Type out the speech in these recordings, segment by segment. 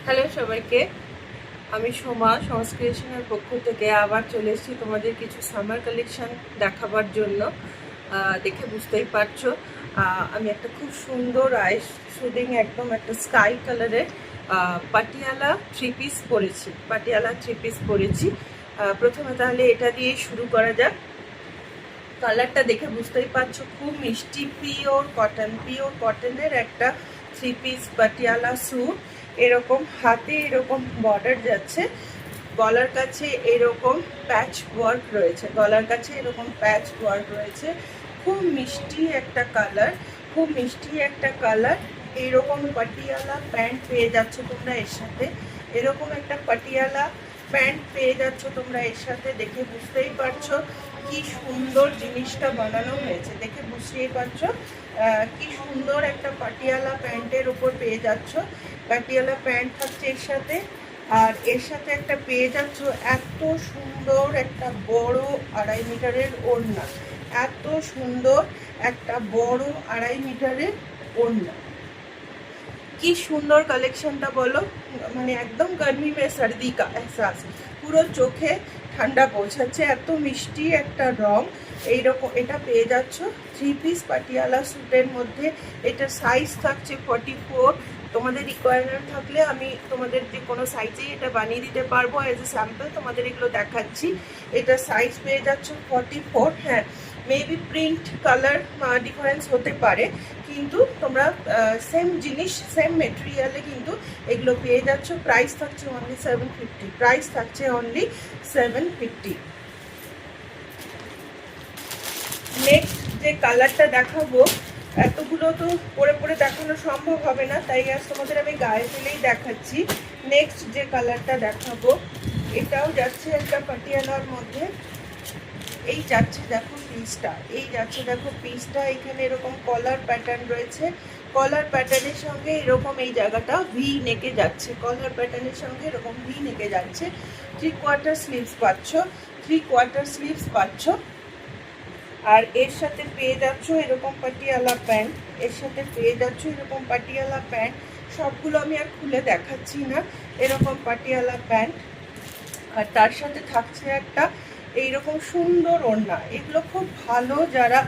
Hello সবাইকে, আমি সোমা সংস্কৃতির পক্ষ থেকে আবার চলে এসেছি তোমাদের কিছু সামার কালেকশন দেখাবার জন্য। দেখে বুঝতেই পারছো আমি একটা খুব সুন্দর আইস শুডিং একদম একটা স্কাই কালারের পাটিয়ালা থ্রি পিস পরেছি। প্রথমে তাহলে এটা দিয়ে শুরু করা যাক। কালারটা দেখে বুঝতেই পারছো খুব মিষ্টি, পিওর কটনের একটা থ্রি পিস পাটিয়ালা স্যুট। এরকম হাতে এরকম বর্ডার যাচ্ছে, গলার কাছে এরকম প্যাচ ওয়ার্ক রয়েছে, খুব মিষ্টি একটা কালার। এরকম পাটিয়ালা প্যান্ট পেয়ে যাচ্ছ তোমরা এর সাথে, দেখে বুঝতেই পারছো কি সুন্দর জিনিসটা বানানো হয়েছে, দেখে বুঝতেই পারছো কি সুন্দর একটা পাটিয়ালা প্যান্টের উপর পেয়ে যাচ্ছ। পাটিয়ালা প্যান্ট থাকছে এর সাথে, আর এর সাথে একটা পেয়ে যাচ্ছ এত সুন্দর একটা বড় 2.5 মিটারের ওড়না, কি সুন্দর কালেকশনটা বলো। মানে একদম গরমি মে সর্দি কা এহসাস, পুরো চোখে ঠান্ডা পৌঁছাচ্ছে, এত মিষ্টি একটা রং। এইরকম এটা পেয়ে যাচ্ছ থ্রি পিস পাটিয়ালা স্যুটের মধ্যে। এটা সাইজ থাকছে 44। তোমাদের রিকোয়ারমেন্ট থাকলে আমি তোমাদের যে কোনো সাইজেই এটা বানিয়ে দিতে পারবো। অ্যাজ এ স্যাম্পল তোমাদের এগুলো দেখাচ্ছি। এটা সাইজ পেয়ে যাচ্ছ 44। হ্যাঁ, মেবি প্রিন্ট কালার ডিফারেন্স হতে পারে, কিন্তু তোমরা সেম জিনিস সেম মেটেরিয়ালে কিন্তু এগুলো পেয়ে যাচ্ছ। প্রাইস থাকছে অনলি 750। নেক্সট যে কালারটা দেখাবো, এতগুলো তো পরে দেখানো সম্ভব হবে না, তাই আজ তোমাদের আমি গায়ে ফেলেই দেখাচ্ছি। নেক্সট যে কালারটা দেখাবো, এটাও যাচ্ছে একটা পাটিয়ালার মধ্যে। এই যাচ্ছে দেখো পিসটা, এখানে এরকম কলার প্যাটার্ন রয়েছে। কলার প্যাটার্নের সঙ্গে এরকম এই জায়গাটা ভি নেকে যাচ্ছে, 3/4 স্লিভস পাচ্ছ। আর এর সাথে পেয়ে যাচ্ছ এরকম পাটিয়ালা প্যান্ট, সবগুলো আমি আর খুলে দেখাচ্ছি না। এরকম পাটিয়ালা প্যান্ট, আর তার সাথে থাকছে একটা এইরকম সুন্দর ওড়না। এগুলো খুব ভালো, যারা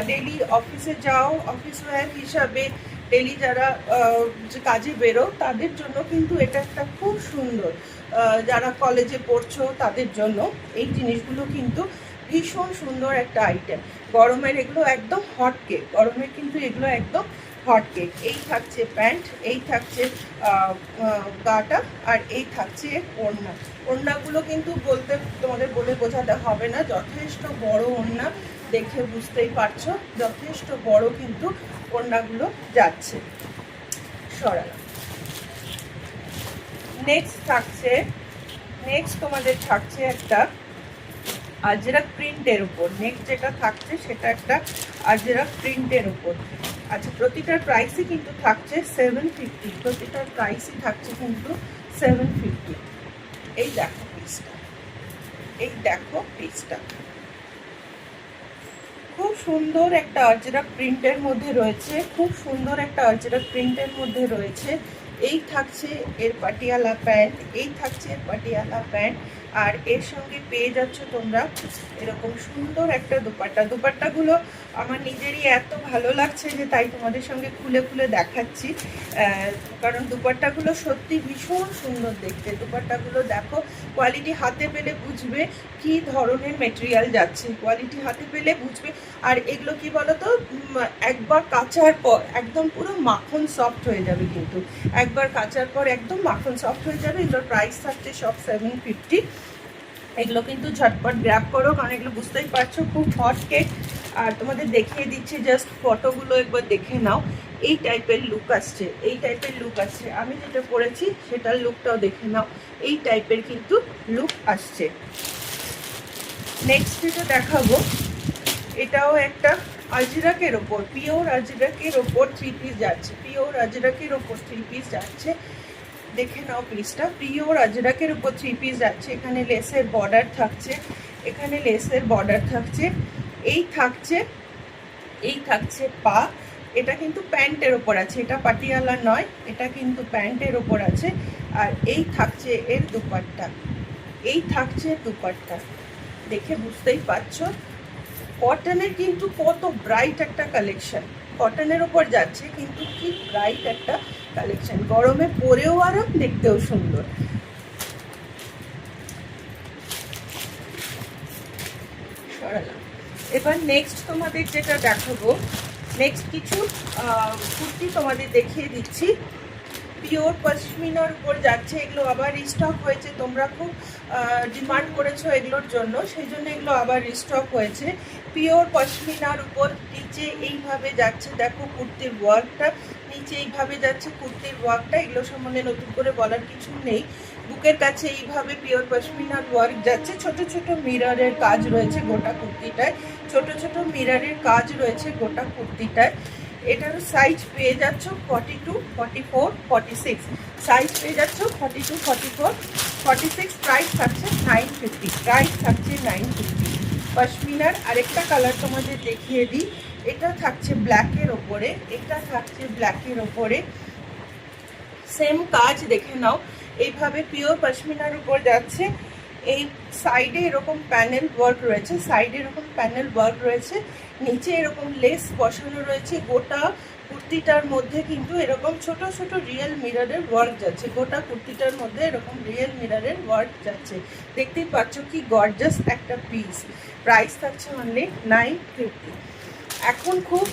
ডেলি অফিসে যাও, অফিস ওয়্যার হিসাবে ডেলি যারা কাজে বেরো তাদের জন্য কিন্তু এটা একটা খুব সুন্দর। যারা কলেজে পড়ছো তাদের জন্য এই জিনিসগুলো কিন্তু ভীষণ সুন্দর একটা আইটেম। গরমের এগুলো একদম হটকেক, এই থাকছে প্যান্ট, এই থাকছে গাটা, আর এই থাকছে ওড়নাগুলো কিন্তু তোমাদের বলে বোঝাতে হবে না, যথেষ্ট বড় ওড়না, দেখে বুঝতেই পারছো যথেষ্ট বড় কিন্তু ওড়নাগুলো যাচ্ছে। সরালাম। নেক্সট তোমাদের থাকছে একটা আজরাক প্রিন্টের উপর। যেটা থাকছে সেটা একটা আজরাক প্রিন্টের উপর। আচ্ছা, প্রতিটার প্রাইসই কিন্তু থাকছে 750। এই দেখো পিসটা খুব সুন্দর একটা আজরাক প্রিন্টের মধ্যে রয়েছে, এই থাকছে এর পাটিয়ালা প্যান্ট, আর এর সঙ্গে পেয়ে যাচ্ছ তোমরা এরকম সুন্দর একটা দুপাট্টাগুলো আমার নিজেরই এত ভালো লাগছে যে তাই তোমাদের সঙ্গে খুলে দেখাচ্ছি। কারণ দুপাট্টাগুলো সত্যি ভীষণ সুন্দর দেখতে। দুপাট্টাগুলো দেখো, কোয়ালিটি হাতে পেলে বুঝবে কি ধরনের মেটেরিয়াল যাচ্ছে, আর এগুলো কি বলতো, একবার কাচার পর একদম পুরো মাখন সফট হয়ে যাবে, এগুলোর প্রাইস থাকছে সব 750। এগুলো কিন্তু ঝটপট গ্র্যাব করো, কারণ এগুলো বুঝতেই পারছো খুব হট কেক। আর তোমাদের দেখিয়ে দিচ্ছি, জাস্ট ফটোগুলো একবার দেখে নাও। এই টাইপের লুক আসছে, আমি যেটা পরেছি সেটার লুকটাও দেখে নাও, এই টাইপের কিন্তু লুক আসছে। নেক্সট যেটা দেখাবো, এটাও একটা আজরাকের ওপর, পিওর আজরাকের ওপর থ্রি পিস যাচ্ছে। দেখে নাও পিসটা, পিওর আজরাকের উপর থ্রি পিস যাচ্ছে। এখানে লেসের বর্ডার থাকছে, এই থাকছে পা, এটা কিন্তু প্যান্টের ওপর আছে, এটা পাটিয়ালা নয়, এটা কিন্তু প্যান্টের ওপর আছে। আর এই থাকছে এর দুপাট্টা, এই থাকছে দুপাট্টা। দেখে বুঝতেই পারছো কটনের কিন্তু কত ব্রাইট একটা কালেকশন, কটনের ওপর যাচ্ছে কিন্তু কি ব্রাইট একটা কালেকশন, গরমে পরেও আরাম, দেখতেও সুন্দর। সরালাম। এবার নেক্সট তোমাদের যেটা দেখাবো, নেক্সট কিছু কুর্তি তোমাদের দেখিয়ে দিচ্ছি। পিওর পশমিনার উপর যাচ্ছে, এগুলো আবার রিস্টক হয়েছে, তোমরা খুব ডিমান্ড করেছো এগুলোর জন্য, সেই জন্য এগুলো আবার রিস্টক হয়েছে। পিওর পশমিনার উপর নিচে এইভাবে যাচ্ছে, দেখো কুর্তির ওয়ার্কটা নিচে এইভাবে যাচ্ছে, কুর্তির ওয়ার্কটা এগুলো সম্বন্ধে নতুন করে বলার কিছু নেই। বুকের কাছে এইভাবে পিওর পশমিনার ওয়ার্ক যাচ্ছে, ছোট ছোট মিররের কাজ রয়েছে গোটা কুর্তিটায়, ছোট ছোট মিররের কাজ রয়েছে গোটা কুর্তিটায়। এটার সাইজ পেয়ে যাচ্ছ 42, 44, 46, সাইজ পেয়ে যাচ্ছ 42, 44, 46। প্রাইস থাকছে 950, প্রাইস থাকছে 950। পশমিনার আরেকটা কালার তোমাদের দেখিয়ে দিই, এটা থাকছে ব্ল্যাকের ওপরে, এটা থাকছে ব্ল্যাকের ওপরে, সেম কাজ দেখে নাও, এইভাবে পিওর পশমিনার উপর যাচ্ছে। এই সাইডে এরকম প্যানেল ওয়ার্ক রয়েছে, সাইডে এরকম প্যানেল ওয়ার্ক রয়েছে, নিচে এরকম লেস বসানো রয়েছে, গোটা কুর্তিটার মধ্যে কিন্তু এরকম ছোট ছোট রিয়েল মিররের ওয়ার্ক যাচ্ছে, গোটা কুর্তিটার মধ্যে এরকম রিয়েল মিররের ওয়ার্ক যাচ্ছে। দেখতেই পাচ্ছ কি গর্জাস একটা পিস। প্রাইস থাকছে অনলি 950। এখন খুব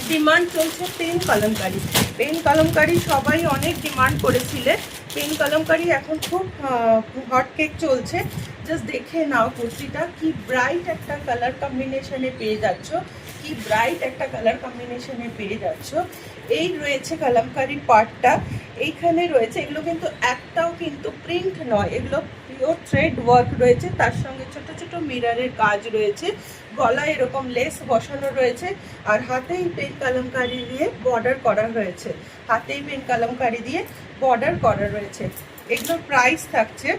ডিমান্ড চলছে পেন কলমকারি, পেন কলমকারি সবাই অনেক ডিমান্ড করেছিলে, পেন কলমকারি এখন খুব হট কেক চলছে। জাস্ট দেখে নাও কুর্তিটা কি ব্রাইট একটা কালার কম্বিনেশনে পেয়ে যাচ্ছ, কি ব্রাইট একটা কালার কম্বিনেশনে পেয়ে যাচ্ছ। এই রয়েছে কলমকারি পার্টটা, এইখানে রয়েছে, এগুলো কিন্তু একটাও কিন্তু প্রিন্ট নয়, এগুলো পিওর থ্রেড ওয়ার্ক রয়েছে, তার সঙ্গে ছোট ছোট মিররের কাজ রয়েছে, গলায় এরকম লেস বসানো রয়েছে, আর হাতেই পেন কলমকারি দিয়ে বর্ডার করা রয়েছে, হাতেই পেন কলমকারি দিয়ে বর্ডার করা রয়েছে। এগুলোর প্রাইস থাকছে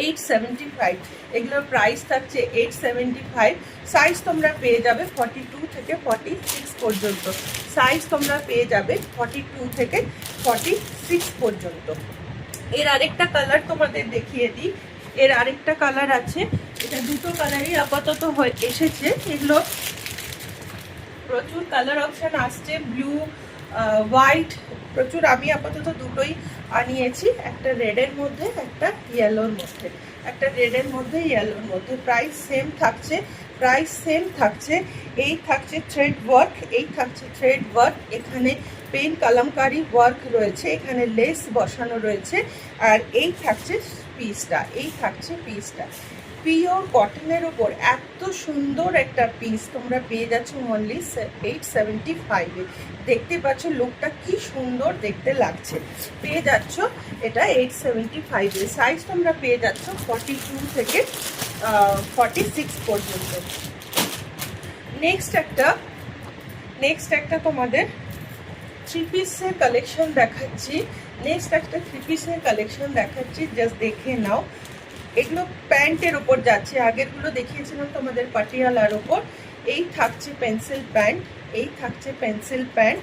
875, এগুলোর প্রাইস থাকছে 875। সাইজ তোমরা পেয়ে যাবে 42 থেকে 46 পর্যন্ত, সাইজ তোমরা পেয়ে যাবে 42 থেকে 46 পর্যন্ত। এর আরেকটা কালার তোমাদের দেখিয়ে দিই, এর আরেকটা কালার আছে, এটা দুটো কালারই আপাতত এসেছে, এগুলো প্রচুর কালার অপশান আসছে, ব্লু, হোয়াইট, প্রচুর। আমি আপাতত দুটোই আনিয়েছি, একটা রেডের মধ্যে, একটা ইয়েলোর মধ্যে, একটা রেডের মধ্যে, ইয়েলোর মধ্যে। প্রাইস সেম থাকছে, প্রাইস সেম থাকছে। এই থাকছে থ্রেড ওয়ার্ক, এই থাকছে থ্রেড ওয়ার্ক, এখানে পেন কলমকারি ওয়ার্ক রয়েছে, এখানে লেস বসানো রয়েছে, আর এই থাকছে পিসটা, এই থাকছে পিসটা। পিওর কটনের ওপর এত সুন্দর একটা পিস তোমরা পেয়ে যাচ্ছ অনলি 875-এ। দেখতে পাচ্ছ লুকটা কি সুন্দর দেখতে লাগছে, পেয়ে যাচ্ছ এটা 875-এ। সাইজ তোমরা পেয়ে যাচ্ছ 42 থেকে 46 পর্যন্ত। নেক্সট একটা তোমাদের থ্রি পিসের কালেকশন দেখাচ্ছি, নেক্সট একটা থ্রি পিসের কালেকশন দেখাচ্ছি, জাস্ট দেখে নাও। এগুলো প্যান্টের ওপর যাচ্ছে, আগেরগুলো দেখিয়েছিলাম তোমাদের পাটিয়ালার ওপর। এই থাকছে পেন্সিল প্যান্ট, এই থাকছে পেন্সিল প্যান্ট,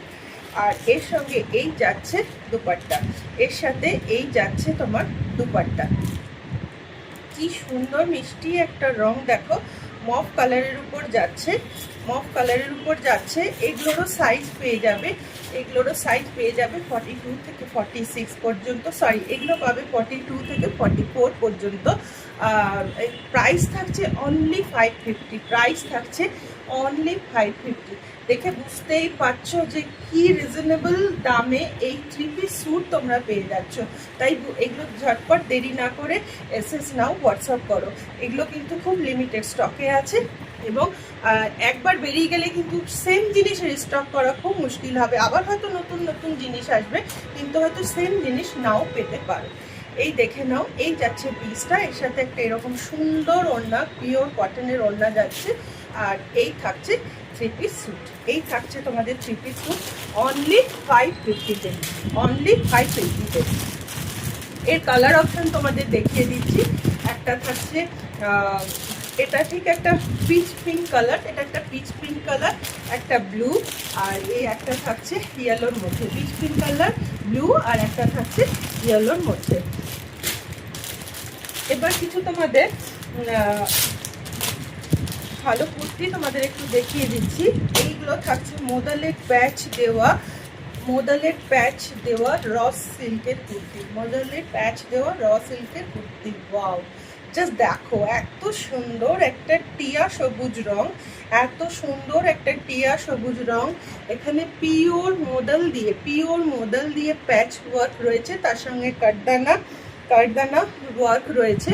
আর এর সঙ্গে এই যাচ্ছে দুপাট্টা, এর সাথে এই যাচ্ছে তোমার দুপাট্টা। কি সুন্দর মিষ্টি একটা রং দেখো, মফ কালারের উপর যাচ্ছে, মফ কালারের উপর যাচ্ছে। এগুলোরও সাইজ পেয়ে যাবে, এগুলোরও সাইজ পেয়ে যাবে 42 থেকে 46 পর্যন্ত, সরি এগুলো পাবে 42 থেকে 44 পর্যন্ত। প্রাইস থাকছে অনলি 550, প্রাইস থাকছে অনলি 550। দেখে বুঝতেই পারছো যে কি রিজনেবল দামে এই থ্রি পিস স্যুট তোমরা পেয়ে যাচ্ছ। তাই এগুলো ঝটপট দেরি না করে এসএস নাও, হোয়াটসঅ্যাপ করো, এগুলো কিন্তু খুব লিমিটেড স্টকে আছে, এবং একবার বেরিয়ে গেলে কিন্তু সেম জিনিস রিস্টক করা খুব মুশকিল হবে। আবার হয়তো নতুন নতুন জিনিস আসবে, কিন্তু হয়তো সেম জিনিস নাও পেতে পারো। এই দেখে নাও, এই যাচ্ছে পিসটা, এর সাথে একটা এরকম সুন্দর ওড়না, পিওর কটনের ওড়না যাচ্ছে, আর এই থাকছে থ্রি পিস স্যুট, এই থাকছে তোমাদের থ্রি পিস স্যুট অনলি 550-তে, অনলি 550-তে। এর কালার অপশন তোমাদের দেখিয়ে দিচ্ছি, একটা থাকছে এটা ঠিক একটা পিচ পিঙ্ক কালার, এটা একটা পিচ পিঙ্ক কালার, একটা ব্লু, আর এই একটা থাকছে ইয়েলোর মধ্যে। পিচ পিঙ্ক কালার, ব্লু, আর একটা থাকছে ইয়েলোর মধ্যে। এবার কিছু তোমাদের ভালো কুর্তি তোমাদের একটু দেখিয়ে দিচ্ছি। এইগুলো থাকছে মোদালের প্যাচ দেওয়া, মোদালের প্যাচ দেওয়া র সিল্কের কুর্তি, মোদালের প্যাচ দেওয়া র সিল্কের কুর্তি। ওয়াও, জাস্ট দেখো এত সুন্দর একটা টিয়া সবুজ রং, এত সুন্দর একটা টিয়া সবুজ রং। এখানে পিওর মোডাল দিয়ে প্যাচ ওয়ার্ক রয়েছে, তার সঙ্গে কারদানা ওয়ার্ক রয়েছে।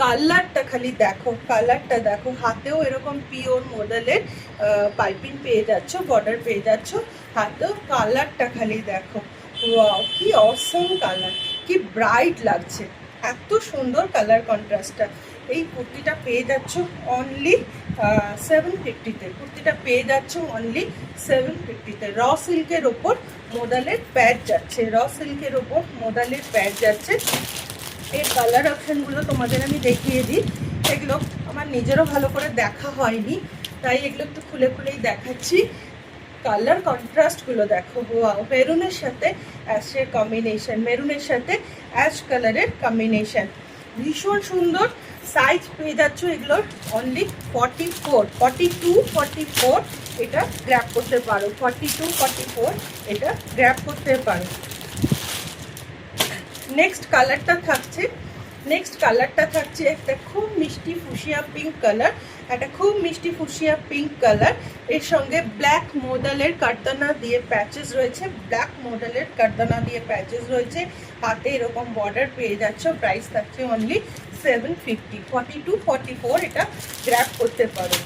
কালারটা খালি দেখো, কালারটা দেখো, হাতেও এরকম পিওর মোডালের পাইপিং পেয়ে যাচ্ছ, বর্ডার পেয়ে যাচ্ছ হাতেও। কালারটা খালি দেখো, ওয়াও কি অসম কালার, কি ব্রাইট লাগছে, এত সুন্দর কালার কন্ট্রাস্টটা। এই কুর্তিটা পেয়ে যাচ্ছ অনলি 750-তে, কুর্তিটা পেয়ে যাচ্ছ অনলি 750-তে। র সিল্কের ওপর মোডালের প্যাড যাচ্ছে, র সিল্কের ওপর মোডালের প্যাড যাচ্ছে। এর কালার অপশানগুলো তোমাদের আমি দেখিয়ে দিই। এগুলো আমার নিজেরও ভালো করে দেখা হয়নি, তাই এগুলো একটু খুলে খুলেই দেখাচ্ছি। কালার কন্ট্রাস্টগুলো দেখো, মেরুনের সাথে অ্যাশের কম্বিনেশন, মেরুনের সাথে অ্যাশ কালারের কম্বিনেশন, ভীষণ সুন্দর। সাইজ পেয়ে যাচ্ছ এগুলোর অনলি 44, 42, 44 এটা গ্র্যাব করতে পারো, 42, 44 এটা গ্র্যাব করতে পারো। নেক্সট কালারটা থাকছে একটা খুব মিষ্টি ফুসিয়া পিঙ্ক কালার, একটা খুব মিষ্টি ফুসিয়া পিঙ্ক কালার। এর সঙ্গে ব্ল্যাক মোডালের কারদানা দিয়ে প্যাচেস রয়েছে, ব্ল্যাক মোডালের কারদানা দিয়ে প্যাচেস রয়েছে, হাতে এরকম বর্ডার পেয়ে যাচ্ছ। প্রাইস থাকছে অনলি 750, 42, 44 এটা গ্র্যাব করতে পারো।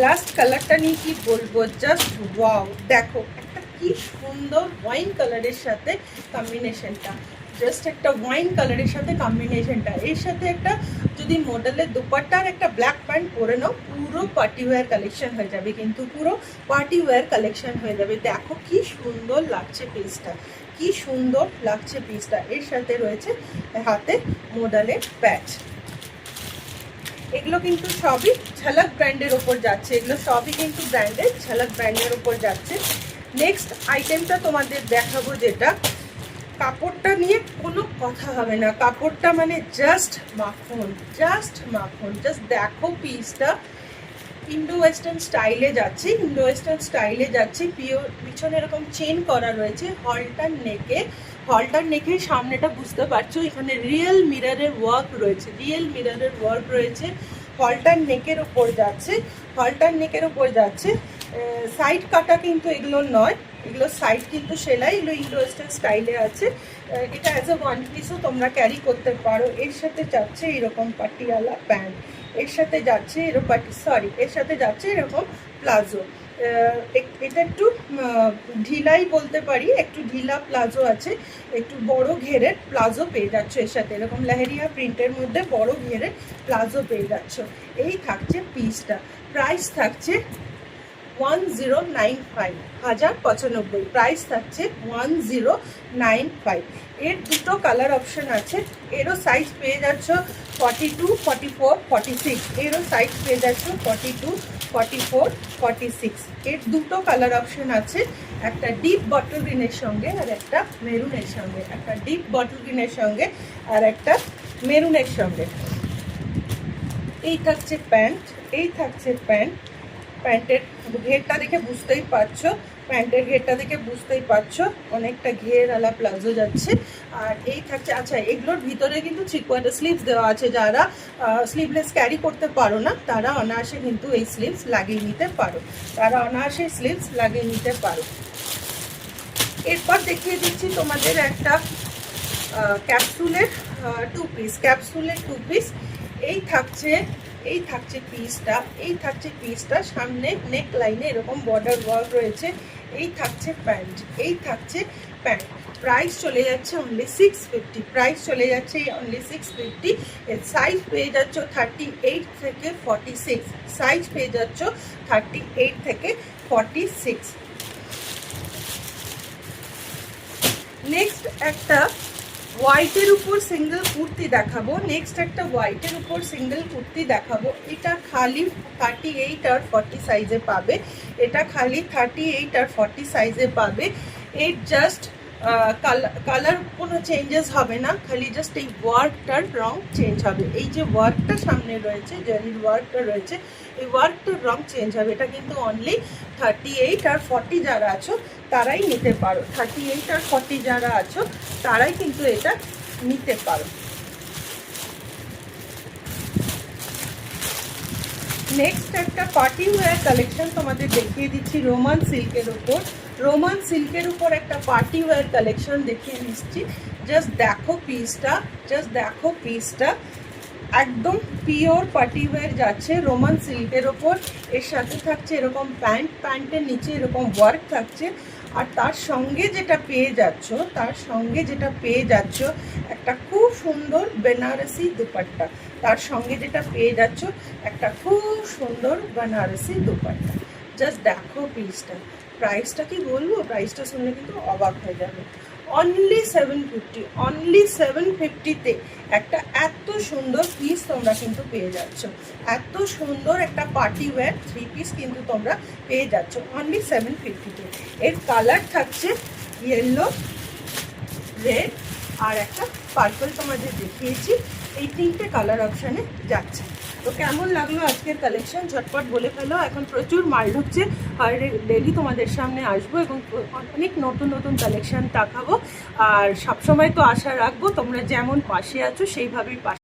লাস্ট কালারটা নিয়ে কি বলবো, জাস্ট ওয়াও, দেখো একটা কি সুন্দর ওয়াইন কালারের সাথে কম্বিনেশনটা, জাস্ট একটা ওয়াইন কালারের সাথে কম্বিনেশনটা। এর সাথে একটা যদি মডেলের দুপাট্টার একটা ব্ল্যাক প্যান্ট পরে নাও, পুরো পার্টি ওয়্যার কালেকশন হয়ে যাবে, কিন্তু পুরো পার্টি ওয়্যার কালেকশন হয়ে যাবে। দেখো কি সুন্দর লাগছে পিসটা, কি সুন্দর লাগছে পিসটা। এর সাথে রয়েছে হাতে মডেলের প্যাচ। এগুলো কিন্তু সবই ঝলক ব্র্যান্ডের ওপর যাচ্ছে, এগুলো সবই কিন্তু ব্র্যান্ডের ঝলক ব্র্যান্ডের ওপর যাচ্ছে। নেক্সট আইটেমটা তোমাদের দেখাবো, যেটা কাপড়টা নিয়ে কোনো কথা হবে না, কাপড়টা মানে জাস্ট মাখন, জাস্ট দেখো পিসটা ইন্ডো ওয়েস্টার্ন স্টাইলে যাচ্ছে, পিছনে এরকম চেন করা রয়েছে। হলটার নেকের সামনেটা বুঝতে পারছো, এখানে রিয়েল মিররের ওয়ার্ক রয়েছে, হলটার নেকের ওপর যাচ্ছে, সাইড কাটা কিন্তু এগুলো নয়, এগুলো সাইড কিন্তু সেলাই, এগুলো ইন্ডো ওয়েস্টার্ন স্টাইলে আছে। এটা অ্যাজ এ ওয়ান পিসও তোমরা ক্যারি করতে পারো। এর সাথে যাচ্ছে এরকম পাটিয়ালা প্যান্ট, এর সাথে যাচ্ছে এরকম প্লাজো। এটা একটু ঢিলাই বলতে পারি, একটু ঢিলা প্লাজো আছে, একটু বড় ঘেরের প্লাজো পেয়ে যাচ্ছ এর সাথে, এরকম লেহেরিয়া প্রিন্টের মধ্যে বড় ঘেরের প্লাজো পেয়ে যাচ্ছ। এই থাকছে পিসটা, প্রাইস থাকছে 1095, 1095, প্রাইস থাকছে 1095। এর দুটো কালার অপশন আছে, এরও সাইজ পেয়ে যাচ্ছ 42, 44, 46, এরও সাইজ পেয়ে যাচ্ছ 42, 44, 46। এর দুটো কালার অপশন আছে, একটা ডিপ বটল গ্রিনের সঙ্গে আর একটা মেরুনের সঙ্গে, একটা ডিপ বটল গ্রিনের সঙ্গে আর একটা মেরুনের সঙ্গে। এই থাকছে প্যান্ট, প্যান্টের ঘেরটা দেখে বুঝতেই পারছো, অনেকটা ঘেরওয়ালা প্লাজো যাচ্ছে। আর এই থাকছে, আচ্ছা এগুলোর ভিতরে কিন্তু 3/4 স্লিভস দেওয়া আছে, যারা স্লিভলেস ক্যারি করতে পারো না তারা অনায়াসে কিন্তু এই স্লিভস লাগিয়ে নিতে পারো, এরপর দেখিয়ে দিচ্ছি তোমাদের একটা ক্যাপসুলের টু পিস। এই থাকছে পিসটা, সামনে নেক লাইনে এরকম বর্ডার ওয়ার্ক রয়েছে। এই থাকছে প্যান্ট, প্রাইস চলে যাচ্ছে অনলি 650, এর সাইজ পেয়ে যাচ্ছ 38 থেকে 46। নেক্সট একটা হোয়াইটের উপর সিঙ্গেল কুর্তি দেখাবো। নেক্সট একটা হোয়াইটের উপর সিঙ্গেল কুর্তি দেখাবো। এটা খালি 38 আর 40 সাইজে পাবে। এটা খালি 38 আর 40 সাইজে পাবে। এর জাস্ট কালার কোনো চেঞ্জেস হবে না, খালি জাস্ট এই ওয়ার্কটার রং চেঞ্জ হবে। এই যে ওয়ার্কটা সামনে রয়েছে, জারির ওয়ার্কটা রয়েছে, এই ওয়ার্কটার রং চেঞ্জ হবে। এটা কিন্তু অনলি 38 আর 40 যারা আছো তারাই নিতে পারো। 38 আর 40 যারা আছো তারাই কিন্তু এটা নিতে পারো। নেক্সট একটা পার্টি ওয়্যার কালেকশন তোমাদের দেখিয়ে দিচ্ছি রোমান সিল্কের উপর। রোমান সিল্কের উপর একটা পার্টি ওয়্যার কালেকশন দেখিয়ে দিচ্ছি। জাস্ট দেখো পিসটা, জাস্ট দেখো পিসটা, একদম পিওর পার্টি ওয়্যার যাচ্ছে রোমান সিল্কের ওপর। এর সাথে থাকছে এরকম প্যান্ট, প্যান্টের নিচে এরকম ওয়ার্ক থাকছে। আর তার সঙ্গে যেটা পেয়ে যাচ্ছ, তার সঙ্গে যেটা পেয়ে যাচ্ছ একটা খুব সুন্দর বেনারসি দুপাট্টা। তার সঙ্গে যেটা পেয়ে যাচ্ছ একটা খুব সুন্দর বেনারসি দুপাট্টা। জাস্ট দেখো পিসটা। প্রাইসটা কি বলবো, প্রাইসটা শুনলে কিন্তু অবাক হয়ে যাবে। অনলি 750, অনলি 750-তে একটা এত সুন্দর পিস তোমরা কিন্তু পেয়ে যাচ্ছ। এত সুন্দর একটা পার্টি ওয়্যার 3 পিস কিন্তু তোমরা পেয়ে যাচ্ছ অনলি 750-তে। এর কালার থাকছে ইয়েলো, রেড আর একটা পার্পল তোমাদের দেখিয়েছি। এই 3টে কালার অপশানে যাচ্ছে। তো কেমন লাগলো আজকের কালেকশন ঝটপট বলে ফেলো। এখন প্রচুর মাল ঢুকছে আর ডেলি তোমাদের সামনে আসবো এবং অনেক নতুন নতুন কালেকশন দেখাবো। আর সবসময় তো আশা রাখবো তোমরা যেমন পাশে আছো সেইভাবেই পাশে